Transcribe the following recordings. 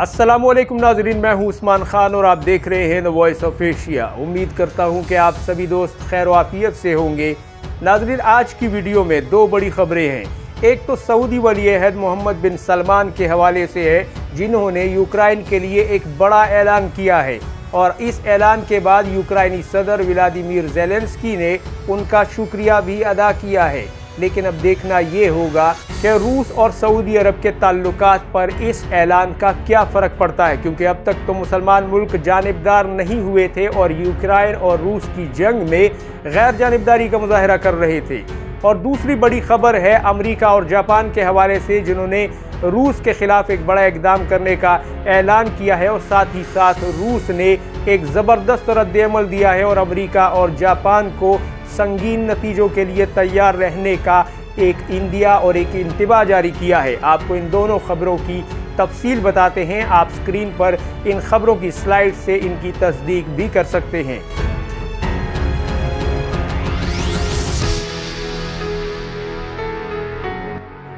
अस्सलामुअलैकुम नाजरीन, मैं हूं उस्मान खान और आप देख रहे हैं द वॉइस ऑफ एशिया। उम्मीद करता हूं कि आप सभी दोस्त खैर व आफियत से होंगे। नाजरीन, आज की वीडियो में दो बड़ी खबरें हैं। एक तो सऊदी वली-ए-अहद मोहम्मद बिन सलमान के हवाले से है, जिन्होंने यूक्रेन के लिए एक बड़ा ऐलान किया है और इस ऐलान के बाद यूक्रेनी सदर व्लादिमीर ज़ेलेंस्की ने उनका शुक्रिया भी अदा किया है। लेकिन अब देखना ये होगा कि रूस और सऊदी अरब के ताल्लुकात पर इस ऐलान का क्या फ़र्क पड़ता है, क्योंकि अब तक तो मुसलमान मुल्क जानिबदार नहीं हुए थे और यूक्रेन और रूस की जंग में गैर जानिबदारी का मुजाहरा कर रहे थे। और दूसरी बड़ी खबर है अमेरिका और जापान के हवाले से, जिन्होंने रूस के ख़िलाफ़ एक बड़ा इक़दाम करने का ऐलान किया है और साथ ही साथ रूस ने एक ज़बरदस्त रद्द-ए-अमल दिया है और अमेरिका और जापान को संगीन नतीजों के लिए तैयार रहने का एक इंदिया और एक इंतबा जारी किया है। आपको इन दोनों खबरों की तफसील बताते हैं। आप स्क्रीन पर इन खबरों की स्लाइड से इनकी तस्दीक भी कर सकते हैं।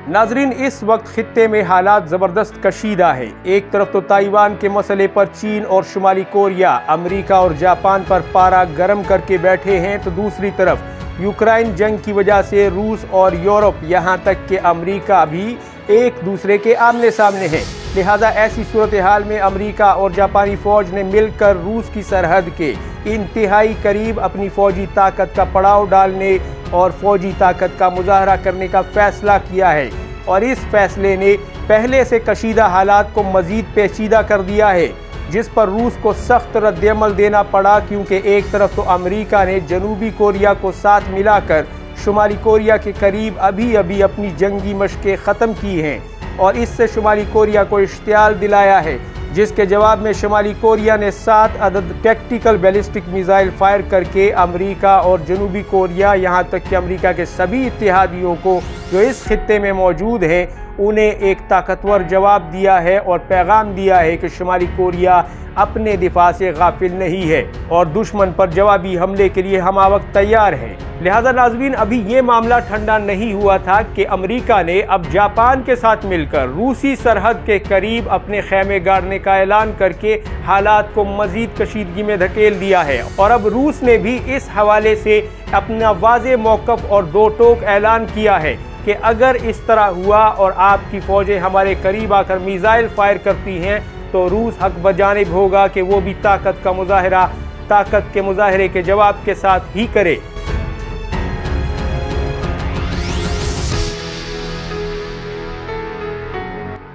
नाजरीन, इस वक्त खित्ते में हालात ज़बरदस्त कशीदा है। एक तरफ तो ताइवान के मसले पर चीन और शुमाली कोरिया अमेरिका और जापान पर पारा गर्म करके बैठे हैं, तो दूसरी तरफ यूक्रेन जंग की वजह से रूस और यूरोप यहाँ तक कि अमेरिका भी एक दूसरे के आमने सामने हैं। लिहाजा ऐसी सूरत हाल में अमेरिका और जापानी फ़ौज ने मिलकर रूस की सरहद के इंतहाई करीब अपनी फ़ौजी ताकत का पड़ाव डालने और फ़ौजी ताकत का मुजाहरा करने का फ़ैसला किया है। और इस फैसले ने पहले से कशीदा हालात को मज़ीद पेचीदा कर दिया है, जिस पर रूस को सख्त रद्द-ए-अमल देना पड़ा, क्योंकि एक तरफ तो अमेरिका ने जनूबी कोरिया को साथ मिलाकर शुमाली कोरिया के करीब अभी अभी अपनी जंगी मशक़ें ख़त्म की हैं और इससे शुमाली कोरिया को इश्तियाल दिलाया है, जिसके जवाब में शुमाली कोरिया ने 7 अदद टैक्टिकल बैलिस्टिक मिसाइल फायर करके अमेरिका और जनूबी कोरिया, यहाँ तक कि अमेरिका के सभी इत्तेहादियों को जो इस खित्ते में मौजूद हैं, उन्हें एक ताकतवर जवाब दिया है और पैगाम दिया है कि शुमाली कोरिया अपने दिफा से गाफिल नहीं है और दुश्मन पर जवाबी हमले के लिए हम वक्त तैयार हैं। लिहाजा नाज़रीन, अभी ये मामला ठंडा नहीं हुआ था कि अमेरिका ने अब जापान के साथ मिलकर रूसी सरहद के करीब अपने खैमे गाड़ने का ऐलान करके हालात को मजीद कशीदगी में धकेल दिया है। और अब रूस ने भी इस हवाले से अपना वाज़े मौक़िफ़ और दो टोक ऐलान किया है कि अगर इस तरह हुआ और आपकी फ़ौजें हमारे करीब आकर मिसाइल फायर करती हैं, तो रूस हक बजानिब होगा कि वो भी ताकत का मुजाहरा ताकत के मुजाहरे के जवाब के साथ ही करे।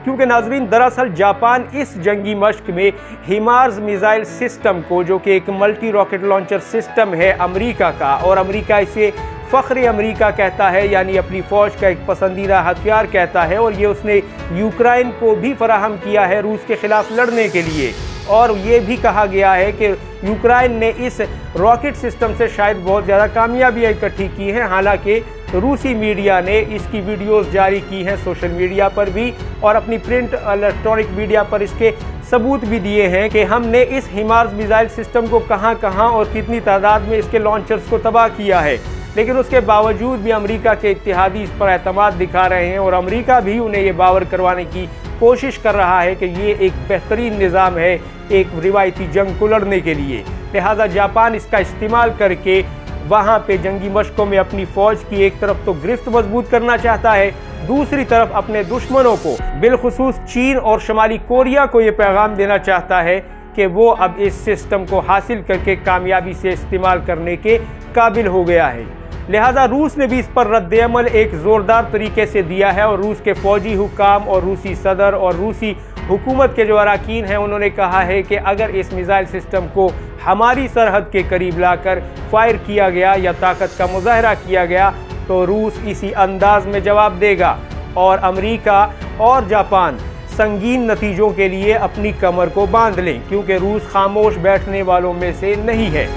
क्योंकि नाजरीन, दरअसल जापान इस जंगी मश्क में हिमार्स मिसाइल सिस्टम को, जो कि एक मल्टी रॉकेट लॉन्चर सिस्टम है अमेरिका का, और अमेरिका इसे फ़ख्र अमेरिका कहता है, यानी अपनी फ़ौज का एक पसंदीदा हथियार कहता है, और ये उसने यूक्रेन को भी फराहम किया है रूस के ख़िलाफ़ लड़ने के लिए। और ये भी कहा गया है कि यूक्रेन ने इस रॉकेट सिस्टम से शायद बहुत ज़्यादा कामयाबियाँ इकट्ठी की हैं। हालांकि रूसी मीडिया ने इसकी वीडियोस जारी की हैं सोशल मीडिया पर भी, और अपनी प्रिंट इलेक्ट्रॉनिक मीडिया पर इसके सबूत भी दिए हैं कि हमने इस हिमार्स मिसाइल सिस्टम को कहां कहां और कितनी तादाद में इसके लॉन्चर्स को तबाह किया है। लेकिन उसके बावजूद भी अमेरिका के इत्तेहादी इस पर एतमाद दिखा रहे हैं और अमेरिका भी उन्हें ये बावर करवाने की कोशिश कर रहा है कि ये एक बेहतरीन निज़ाम है एक रिवायती जंग को लड़ने के लिए। लिहाजा जापान इसका इस्तेमाल करके वहाँ पे जंगी मशकों में अपनी फ़ौज की एक तरफ तो गिरफ्त मजबूत करना चाहता है, दूसरी तरफ अपने दुश्मनों को, बिलखुसूस चीन और शुमाली कोरिया को ये पैगाम देना चाहता है कि वो अब इस सिस्टम को हासिल करके कामयाबी से इस्तेमाल करने के काबिल हो गया है। लिहाजा रूस ने भी इस पर रद्द-ए-अमल एक ज़ोरदार तरीके से दिया है और रूस के फ़ौजी हुकाम और रूसी सदर और रूसी हुकूमत के जो अरकान हैं, उन्होंने कहा है कि अगर इस मिसाइल सिस्टम को हमारी सरहद के करीब लाकर फायर किया गया या ताकत का मुजाहरा किया गया, तो रूस इसी अंदाज में जवाब देगा और अमेरिका और जापान संगीन नतीजों के लिए अपनी कमर को बांध लें, क्योंकि रूस खामोश बैठने वालों में से नहीं है।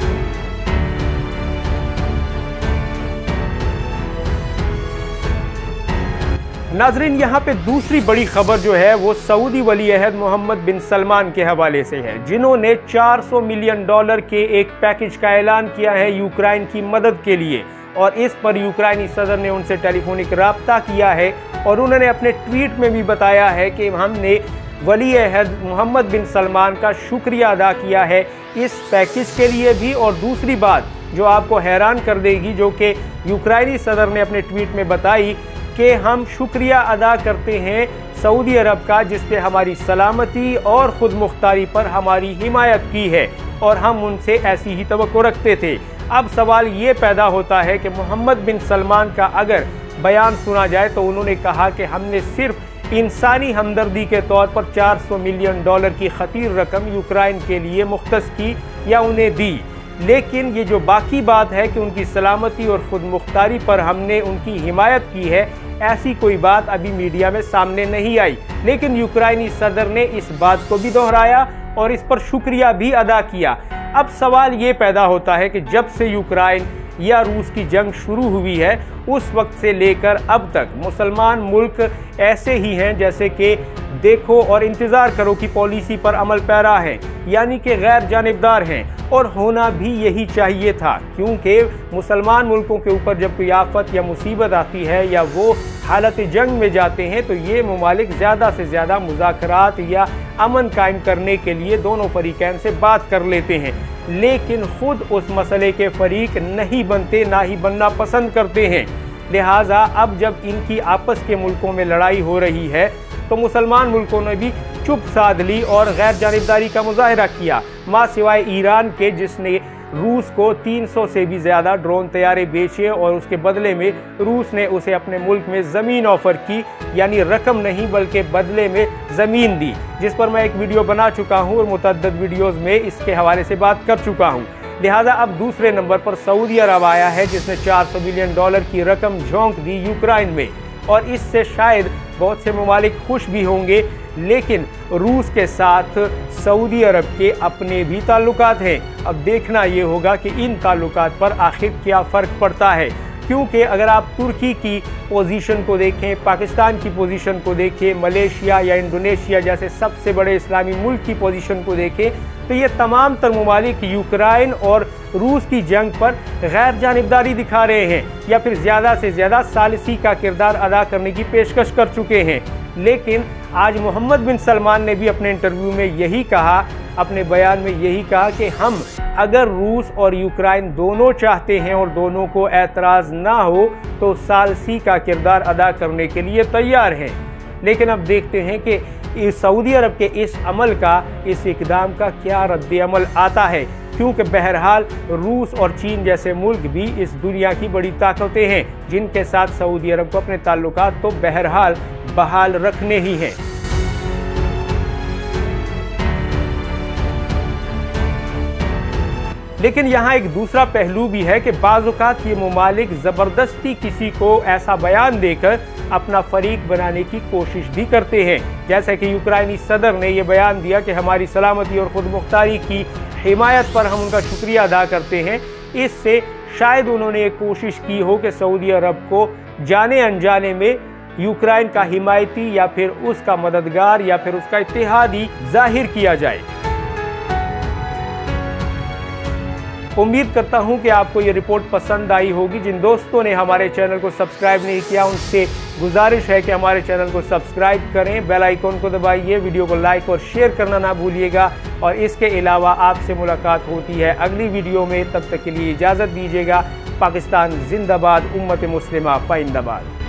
नाजरीन, यहाँ पे दूसरी बड़ी खबर जो है वो सऊदी वली-ए-अहद मोहम्मद बिन सलमान के हवाले से है, जिन्होंने $400 मिलियन के एक पैकेज का ऐलान किया है यूक्रेन की मदद के लिए। और इस पर यूक्रेनी सदर ने उनसे टेलीफोनिक रब्ता किया है और उन्होंने अपने ट्वीट में भी बताया है कि हमने वली अहद मोहम्मद बिन सलमान का शुक्रिया अदा किया है इस पैकेज के लिए भी। और दूसरी बात जो आपको हैरान कर देगी, जो कि यूक्रेनी सदर ने अपने ट्वीट में बताई कि हम शुक्रिया अदा करते हैं सऊदी अरब का, जिसने हमारी सलामती और खुद मुख्तारी पर हमारी हिमायत की है और हम उनसे ऐसी ही तवक्को रखते थे। अब सवाल ये पैदा होता है कि मोहम्मद बिन सलमान का अगर बयान सुना जाए तो उन्होंने कहा कि हमने सिर्फ इंसानी हमदर्दी के तौर पर $400 मिलियन की खतीर रकम यूक्रेन के लिए मुख्तस की या उन्हें दी, लेकिन ये जो बाकी बात है कि उनकी सलामती और खुद मुख्तारी पर हमने उनकी हिमायत की है, ऐसी कोई बात अभी मीडिया में सामने नहीं आई। लेकिन यूक्रेनी सदर ने इस बात को भी दोहराया और इस पर शुक्रिया भी अदा किया। अब सवाल ये पैदा होता है कि जब से यूक्रेन या रूस की जंग शुरू हुई है उस वक्त से लेकर अब तक मुसलमान मुल्क ऐसे ही हैं जैसे कि देखो और इंतज़ार करो की पॉलिसी पर अमल पैरा है, यानी कि गैर जानिबदार हैं। और होना भी यही चाहिए था, क्योंकि मुसलमान मुल्कों के ऊपर जब कोई आफत या मुसीबत आती है या वो हालत जंग में जाते हैं तो ये ममालिक ज़्यादा से ज़्यादा मुज़ाकरात या अमन कायम करने के लिए दोनों फरीकैन से बात कर लेते हैं, लेकिन खुद उस मसले के फरीक नहीं बनते, ना ही बनना पसंद करते हैं। लिहाजा अब जब इनकी आपस के मुल्कों में लड़ाई हो रही है तो मुसलमान मुल्कों ने भी चुप साध ली और गैर जानिबदारी का मुजाहरा किया, माँ सिवाय ईरान के, जिसने रूस को 300 से भी ज़्यादा ड्रोन तैयारे बेचे और उसके बदले में रूस ने उसे अपने मुल्क में ज़मीन ऑफ़र की, यानी रकम नहीं बल्कि बदले में ज़मीन दी, जिस पर मैं एक वीडियो बना चुका हूँ और मुतअद्दिद वीडियोज़ में इसके हवाले से बात कर चुका हूँ। लिहाजा अब दूसरे नंबर पर सऊदी अरब आया है, जिसने $400 मिलियन की रकम झोंक दी यूक्रेन में, और इससे शायद बहुत से ममालिक खुश भी होंगे, लेकिन रूस के साथ सऊदी अरब के अपने भी ताल्लुकात हैं। अब देखना ये होगा कि इन ताल्लुकात पर आखिर क्या फ़र्क पड़ता है, क्योंकि अगर आप तुर्की की पोजीशन को देखें, पाकिस्तान की पोजीशन को देखें, मलेशिया या इंडोनेशिया जैसे सबसे बड़े इस्लामी मुल्क की पोजीशन को देखें, तो ये तमाम तर ममालिक यूक्रेन और रूस की जंग पर गैर जानिबदारी दिखा रहे हैं या फिर ज़्यादा से ज़्यादा सालिसी का किरदार अदा करने की पेशकश कर चुके हैं। लेकिन आज मोहम्मद बिन सलमान ने भी अपने इंटरव्यू में यही कहा, अपने बयान में यही कहा कि हम अगर रूस और यूक्रेन दोनों चाहते हैं और दोनों को एतराज़ ना हो तो सालिसी का किरदार अदा करने के लिए तैयार हैं। लेकिन अब देखते हैं कि सऊदी अरब के इस अमल का, इस इक़दाम का क्या रद्द-ए-अमल आता है, क्योंकि बहरहाल रूस और चीन जैसे मुल्क भी इस दुनिया की बड़ी ताकतें हैं, जिनके साथ सऊदी अरब को अपने ताल्लुकात तो बहरहाल बहाल रखने ही हैं। लेकिन यहाँ एक दूसरा पहलू भी है कि बाज़ औक़ात ये ममालिक ज़बरदस्ती किसी को ऐसा बयान देकर अपना फरीक बनाने की कोशिश भी करते हैं, जैसे कि यूक्रेनी सदर ने यह बयान दिया कि हमारी सलामती और खुद मुख्तारी की हिमायत पर हम उनका शुक्रिया अदा करते हैं। इससे शायद उन्होंने एक कोशिश की हो कि सऊदी अरब को जाने अनजाने में यूक्रेन का हिमायती या फिर उसका मददगार या फिर उसका इत्तेहादी जाहिर किया जाए। उम्मीद करता हूं कि आपको ये रिपोर्ट पसंद आई होगी। जिन दोस्तों ने हमारे चैनल को सब्सक्राइब नहीं किया उनसे गुजारिश है कि हमारे चैनल को सब्सक्राइब करें, बेल आइकन को दबाइए, वीडियो को लाइक और शेयर करना ना भूलिएगा। और इसके अलावा आपसे मुलाकात होती है अगली वीडियो में, तब तक के लिए इजाज़त दीजिएगा। पाकिस्तान जिंदाबाद, उम्मत मुस्लिमा पाइंदाबाद।